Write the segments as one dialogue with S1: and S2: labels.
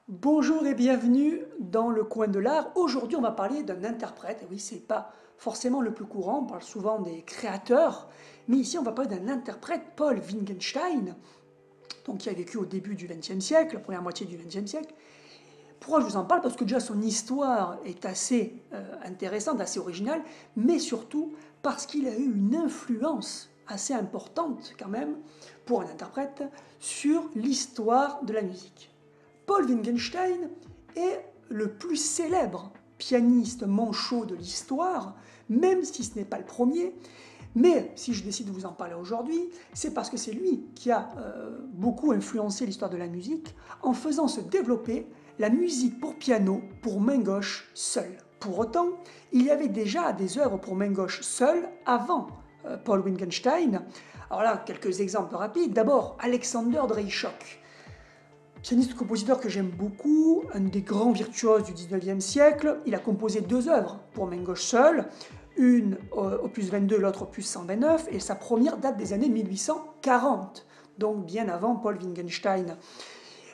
S1: Bonjour et bienvenue dans le coin de l'art. Aujourd'hui, on va parler d'un interprète. Et oui, c'est pas forcément le plus courant, on parle souvent des créateurs, mais ici, on va parler d'un interprète, Paul Wittgenstein, donc qui a vécu au début du XXe siècle, la première moitié du XXe siècle. Pourquoi je vous en parle? Parce que déjà, son histoire est assez intéressante, assez originale, mais surtout parce qu'il a eu une influence assez importante, quand même, pour un interprète, sur l'histoire de la musique. Paul Wittgenstein est le plus célèbre pianiste manchot de l'histoire, même si ce n'est pas le premier. Mais si je décide de vous en parler aujourd'hui, c'est parce que c'est lui qui a beaucoup influencé l'histoire de la musique en faisant se développer la musique pour piano pour main gauche seule. Pour autant, il y avait déjà des œuvres pour main gauche seule avant Paul Wittgenstein. Alors là, quelques exemples rapides. D'abord, Alexander Dreischok, pianiste-compositeur que j'aime beaucoup, un des grands virtuoses du 19e siècle. Il a composé deux œuvres pour main gauche seule, une opus 22, l'autre opus 129, et sa première date des années 1840, donc bien avant Paul Wittgenstein.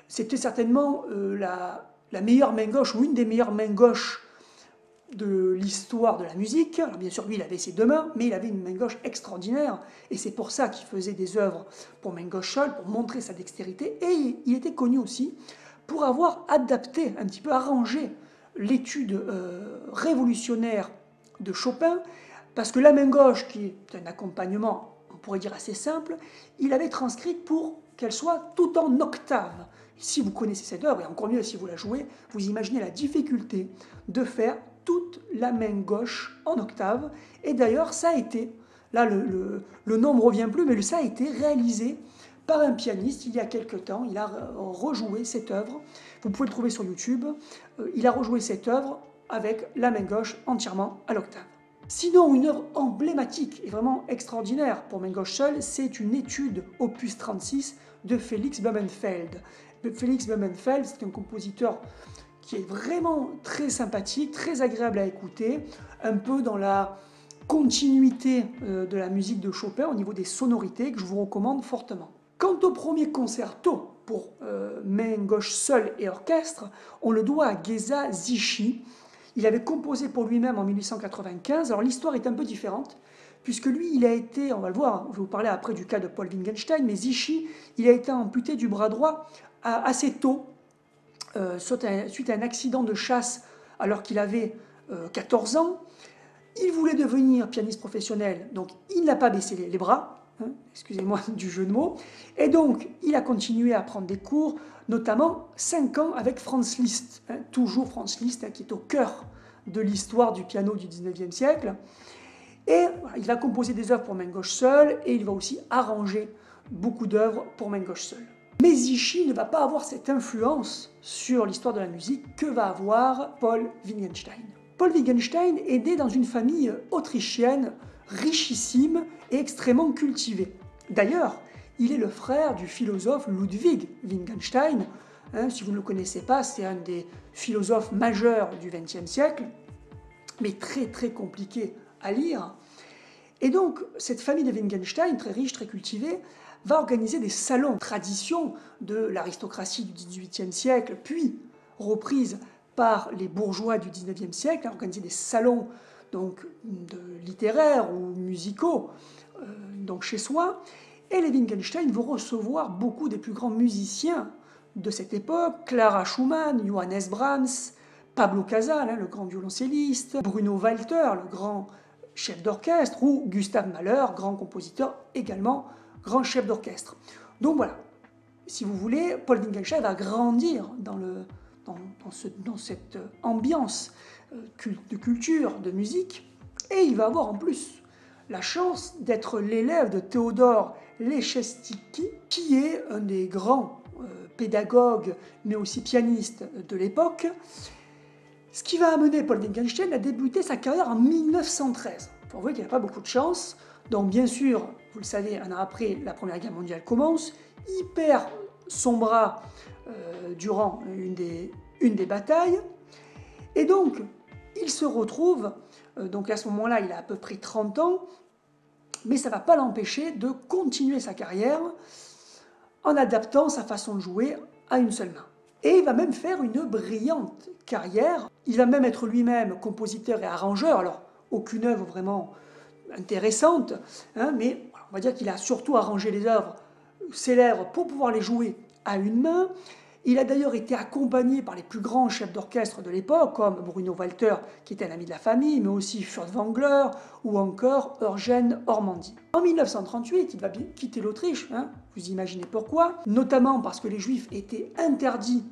S1: C'était certainement la meilleure main gauche, ou une des meilleures mains gauches de l'histoire de la musique. Alors bien sûr, lui, il avait ses deux mains, mais il avait une main gauche extraordinaire, et c'est pour ça qu'il faisait des œuvres pour main gauche seule, pour montrer sa dextérité, et il était connu aussi pour avoir adapté, un petit peu arrangé l'étude révolutionnaire de Chopin, parce que la main gauche, qui est un accompagnement, on pourrait dire assez simple, il avait transcrite pour qu'elle soit tout en octave. Si vous connaissez cette œuvre, et encore mieux si vous la jouez, vous imaginez la difficulté de faire toute la main gauche en octave. Et d'ailleurs, ça a été, là le nom ne revient plus, mais ça a été réalisé par un pianiste il y a quelque temps. Il a rejoué cette œuvre. Vous pouvez le trouver sur YouTube. Il a rejoué cette œuvre avec la main gauche entièrement à l'octave. Sinon, une œuvre emblématique et vraiment extraordinaire pour main gauche seule, c'est une étude opus 36 de Felix Blumenfeld. Felix Blumenfeld, c'est un compositeur qui est vraiment très sympathique, très agréable à écouter, un peu dans la continuité de la musique de Chopin au niveau des sonorités, que je vous recommande fortement. Quant au premier concerto pour main gauche seule et orchestre, on le doit à Geza Zichy. Il avait composé pour lui-même en 1895. Alors l'histoire est un peu différente, puisque lui, il a été, on va le voir, je vais vous parler après du cas de Paul Wittgenstein, mais Zichy, il a été amputé du bras droit assez tôt, suite à un accident de chasse alors qu'il avait 14 ans. Il voulait devenir pianiste professionnel, donc il n'a pas baissé les bras, hein, excusez-moi du jeu de mots, et donc il a continué à prendre des cours, notamment 5 ans avec Franz Liszt, hein, toujours Franz Liszt, hein, qui est au cœur de l'histoire du piano du 19e siècle. Et voilà, il va composer des œuvres pour main gauche seule, et il va aussi arranger beaucoup d'œuvres pour main gauche seule. Mais Zichy ne va pas avoir cette influence sur l'histoire de la musique que va avoir Paul Wittgenstein. Paul Wittgenstein est né dans une famille autrichienne richissime et extrêmement cultivée. D'ailleurs, il est le frère du philosophe Ludwig Wittgenstein. Hein, si vous ne le connaissez pas, c'est un des philosophes majeurs du XXe siècle, mais très très compliqué à lire. Et donc, cette famille de Wittgenstein, très riche, très cultivée, va organiser des salons, tradition de l'aristocratie du XVIIIe siècle, puis reprise par les bourgeois du XIXe siècle, organiser des salons donc, littéraires ou musicaux donc chez soi. Et les Wittgenstein vont recevoir beaucoup des plus grands musiciens de cette époque, Clara Schumann, Johannes Brahms, Pablo Casals, hein, le grand violoncelliste, Bruno Walter, le grand chef d'orchestre, ou Gustav Mahler, grand compositeur également, grand chef d'orchestre. Donc voilà, si vous voulez, Paul Wittgenstein va grandir dans cette ambiance de culture, de musique, et il va avoir en plus la chance d'être l'élève de Théodore Leschetizky, qui est un des grands pédagogues, mais aussi pianistes de l'époque, ce qui va amener Paul Wittgenstein à débuter sa carrière en 1913. Vous voyez qu'il n'a pas beaucoup de chance. Donc bien sûr, vous le savez, un an après, la Première Guerre mondiale commence. Il perd son bras durant une des batailles. Et donc, il se retrouve, donc à ce moment-là, il a à peu près 30 ans, mais ça ne va pas l'empêcher de continuer sa carrière en adaptant sa façon de jouer à une seule main. Et il va même faire une brillante carrière. Il va même être lui-même compositeur et arrangeur. Alors, aucune œuvre vraiment intéressante, hein, mais on va dire qu'il a surtout arrangé les œuvres célèbres pour pouvoir les jouer à une main. Il a d'ailleurs été accompagné par les plus grands chefs d'orchestre de l'époque, comme Bruno Walter, qui était un ami de la famille, mais aussi Furtwängler ou encore Eugène Ormandy. En 1938, il va quitter l'Autriche, hein, vous imaginez pourquoi, notamment parce que les Juifs étaient interdits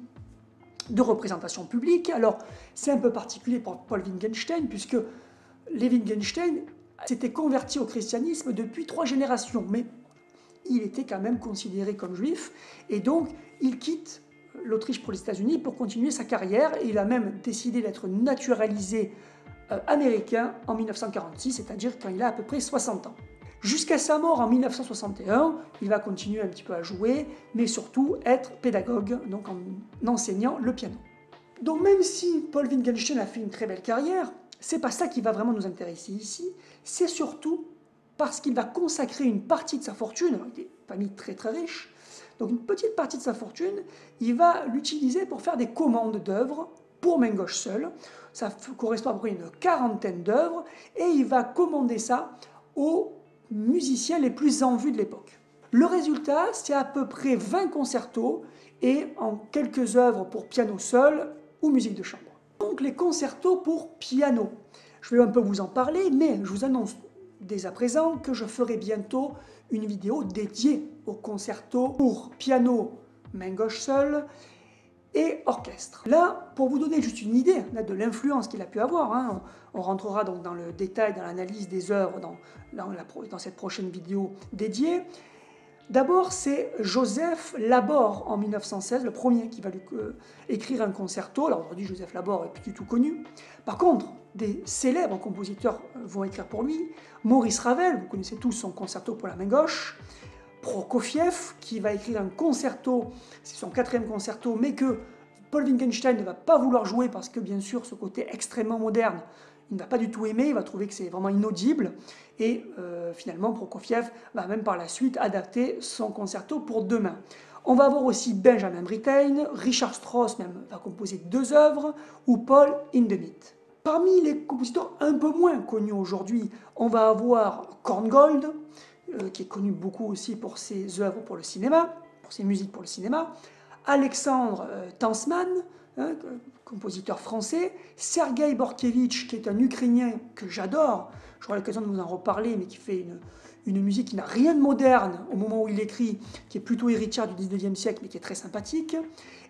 S1: de représentation publique. Alors, c'est un peu particulier pour Paul Wittgenstein, puisque les Wittgenstein s'étaient convertis au christianisme depuis 3 générations, mais il était quand même considéré comme juif, et donc il quitte l'Autriche pour les États-Unis pour continuer sa carrière, et il a même décidé d'être naturalisé américain en 1946, c'est-à-dire quand il a à peu près 60 ans. Jusqu'à sa mort en 1961, il va continuer un petit peu à jouer, mais surtout être pédagogue, donc en enseignant le piano. Donc même si Paul Wittgenstein a fait une très belle carrière, c'est pas ça qui va vraiment nous intéresser ici, c'est surtout parce qu'il va consacrer une partie de sa fortune, il est une famille très très riche, donc une petite partie de sa fortune, il va l'utiliser pour faire des commandes d'œuvres pour main gauche seule. Ça correspond à peu près à une 40aine d'œuvres, et il va commander ça aux musiciens les plus en vue de l'époque. Le résultat, c'est à peu près 20 concertos et en quelques œuvres pour piano seul ou musique de chambre. Donc les concertos pour piano. Je vais un peu vous en parler, mais je vous annonce dès à présent que je ferai bientôt une vidéo dédiée aux concertos pour piano, main gauche seule et orchestre. Là, pour vous donner juste une idée de l'influence qu'il a pu avoir, hein, on rentrera donc dans le détail, dans l'analyse des œuvres dans cette prochaine vidéo dédiée. D'abord, c'est Joseph Labor en 1916, le premier qui va lui écrire un concerto. Alors aujourd'hui, Joseph Labor est plus du tout connu. Par contre, des célèbres compositeurs vont écrire pour lui. Maurice Ravel, vous connaissez tous son concerto pour la main gauche. Prokofiev, qui va écrire un concerto, c'est son 4e concerto, mais que Paul Wittgenstein ne va pas vouloir jouer parce que, bien sûr, ce côté extrêmement moderne, il ne va pas du tout aimer, il va trouver que c'est vraiment inaudible. Et finalement, Prokofiev va même par la suite adapter son concerto pour 2 mains. On va avoir aussi Benjamin Britten, Richard Strauss même va composer 2 œuvres, ou Paul Hindemith. Parmi les compositeurs un peu moins connus aujourd'hui, on va avoir Korngold, qui est connu beaucoup aussi pour ses œuvres pour le cinéma, pour ses musiques pour le cinéma, Alexandre Tansman, hein, compositeur français, Sergueï Bortchevitch, qui est un Ukrainien que j'adore, j'aurai l'occasion de vous en reparler, mais qui fait une musique qui n'a rien de moderne au moment où il écrit, qui est plutôt héritière du 19e siècle, mais qui est très sympathique,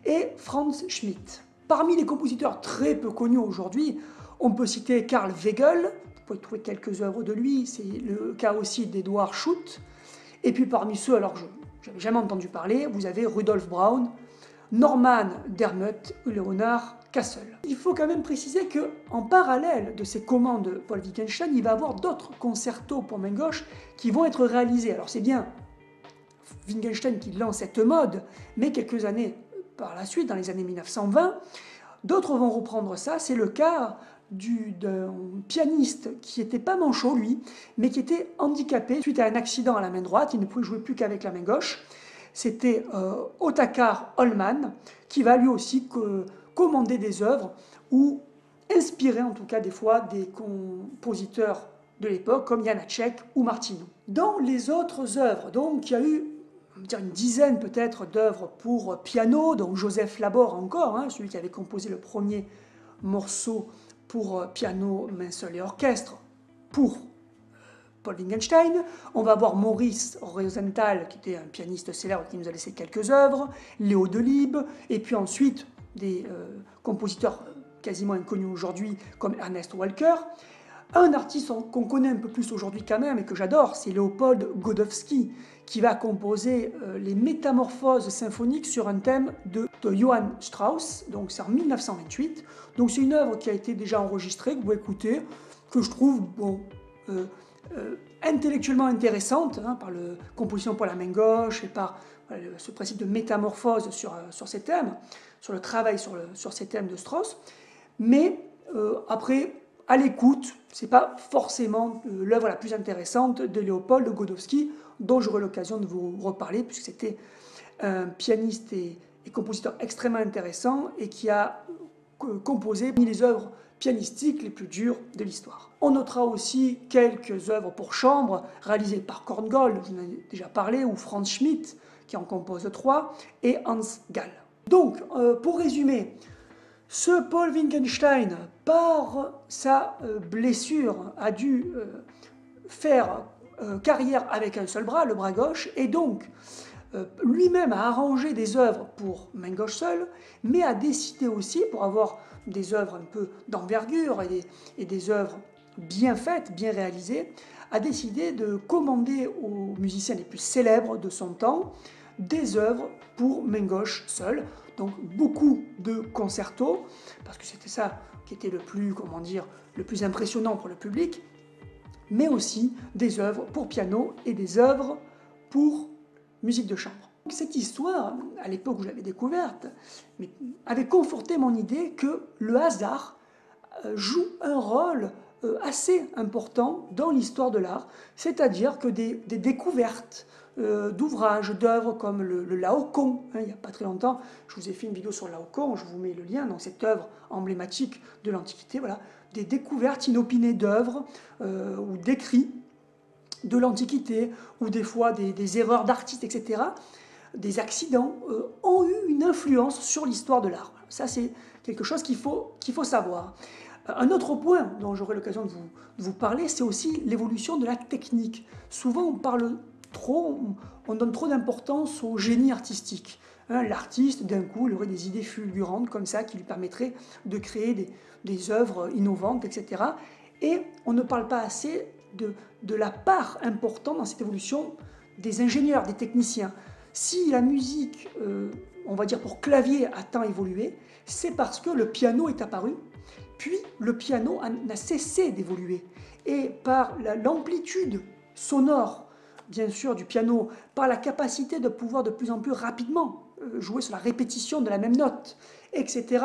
S1: et Franz Schmidt. Parmi les compositeurs très peu connus aujourd'hui, on peut citer Karl Weill, vous pouvez trouver quelques œuvres de lui, c'est le cas aussi d'Edouard Schutt. Et puis parmi ceux, alors je n'avais jamais entendu parler, vous avez Rudolf Braun, Norman Dermuth ou Leonard Cassel. Il faut quand même préciser qu'en parallèle de ces commandes de Paul Wittgenstein, il va y avoir d'autres concertos pour main gauche qui vont être réalisés. Alors c'est bien Wittgenstein qui lance cette mode, mais quelques années par la suite, dans les années 1920, d'autres vont reprendre ça. C'est le cas d'un pianiste qui n'était pas manchot, lui, mais qui était handicapé suite à un accident à la main droite. Il ne pouvait jouer plus qu'avec la main gauche. C'était Otakar Holman, qui va lui aussi commander des œuvres ou inspirer en tout cas des fois des compositeurs de l'époque comme Janacek ou Martino. Dans les autres œuvres, donc, il y a eu on va dire une dizaine peut-être d'œuvres pour piano, donc Joseph Labor encore, hein, celui qui avait composé le premier morceau pour piano, main seule et orchestre, pour Paul Wittgenstein. On va avoir Maurice Rosenthal, qui était un pianiste célèbre qui nous a laissé quelques œuvres, Léo Delibes, et puis ensuite des compositeurs quasiment inconnus aujourd'hui comme Ernest Walker. Un artiste qu'on connaît un peu plus aujourd'hui quand même et que j'adore, c'est Léopold Godowski, qui va composer les Métamorphoses symphoniques sur un thème de Johann Strauss, donc c'est en 1928. Donc c'est une œuvre qui a été déjà enregistrée, que vous pouvez écouter, que je trouve bon, intellectuellement intéressante, hein, par la composition pour la main gauche et par ce principe de métamorphose sur ces thèmes, sur le travail sur ces thèmes de Strauss. Mais après, à l'écoute, ce n'est pas forcément l'œuvre la plus intéressante de Léopold Godowski, dont j'aurai l'occasion de vous reparler, puisque c'était un pianiste et et compositeur extrêmement intéressant et qui a composé les œuvres pianistiques les plus dures de l'histoire. On notera aussi quelques œuvres pour chambre réalisées par Korngold, je vous en ai déjà parlé, ou Franz Schmidt, qui en compose 3, et Hans Gall. Donc, pour résumer, ce Paul Wittgenstein, par sa blessure, a dû faire carrière avec un seul bras, le bras gauche, et donc lui-même a arrangé des œuvres pour main gauche seule, mais a décidé aussi, pour avoir des œuvres un peu d'envergure et des œuvres bien faites, bien réalisées, a décidé de commander aux musiciens les plus célèbres de son temps des œuvres pour main gauche seule. Donc beaucoup de concertos, parce que c'était ça qui était le plus, comment dire, le plus impressionnant pour le public, mais aussi des œuvres pour piano et des œuvres pour musique de chambre. Cette histoire, à l'époque où je l'avais découverte, avait conforté mon idée que le hasard joue un rôle assez important dans l'histoire de l'art, c'est-à-dire que des découvertes d'ouvrages, d'œuvres comme le Laocoon, il n'y a pas très longtemps, je vous ai fait une vidéo sur le Laocoon, je vous mets le lien, donc cette œuvre emblématique de l'Antiquité, voilà, des découvertes inopinées d'œuvres ou d'écrits de l'Antiquité, ou des fois des erreurs d'artistes, etc., des accidents, ont eu une influence sur l'histoire de l'art. Ça, c'est quelque chose qu'il faut savoir. Un autre point dont j'aurai l'occasion de vous parler, c'est aussi l'évolution de la technique. Souvent, on parle trop, on donne trop d'importance au génie artistique. L'artiste, d'un coup, il aurait des idées fulgurantes comme ça qui lui permettraient de créer des œuvres innovantes, etc. Et on ne parle pas assez de la part importante dans cette évolution des ingénieurs, des techniciens. Si la musique, on va dire pour clavier, a tant évolué, c'est parce que le piano est apparu, puis le piano n'a cessé d'évoluer. Et par l'amplitude sonore, bien sûr, du piano, par la capacité de pouvoir de plus en plus rapidement jouer sur la répétition de la même note, etc.,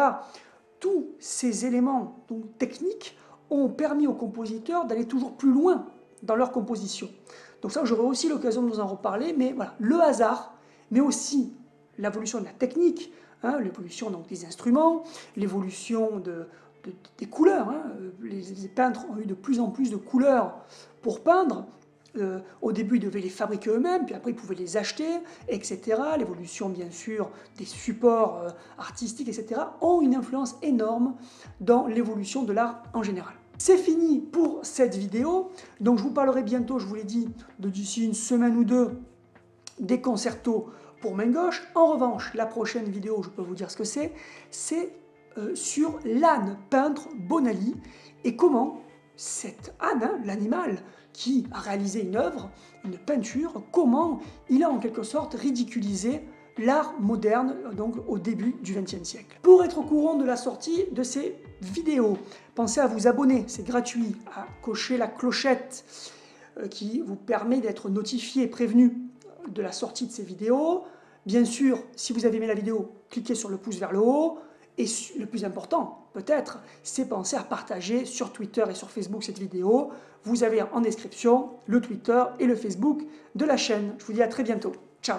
S1: tous ces éléments donc, techniques ont permis aux compositeurs d'aller toujours plus loin dans leur composition. Donc ça, j'aurai aussi l'occasion de vous en reparler, mais voilà, le hasard, mais aussi l'évolution de la technique, l'évolution des instruments, l'évolution des couleurs. Les peintres ont eu de plus en plus de couleurs pour peindre. Au début, ils devaient les fabriquer eux-mêmes, puis après, ils pouvaient les acheter, etc. L'évolution, bien sûr, des supports artistiques, etc., ont une influence énorme dans l'évolution de l'art en général. C'est fini pour cette vidéo. Donc, je vous parlerai bientôt, je vous l'ai dit, d'ici une semaine ou deux, des concertos pour main gauche. En revanche, la prochaine vidéo, je peux vous dire ce que c'est sur l'âne peintre Bonali et comment cet âne, l'animal qui a réalisé une œuvre, une peinture, comment il a en quelque sorte ridiculisé l'art moderne donc au début du XXe siècle. Pour être au courant de la sortie de ces vidéos, pensez à vous abonner, c'est gratuit, à cocher la clochette qui vous permet d'être notifié, prévenu de la sortie de ces vidéos. Bien sûr, si vous avez aimé la vidéo, cliquez sur le pouce vers le haut. Et le plus important, peut-être, c'est penser à partager sur Twitter et sur Facebook cette vidéo. Vous avez en description le Twitter et le Facebook de la chaîne. Je vous dis à très bientôt. Ciao!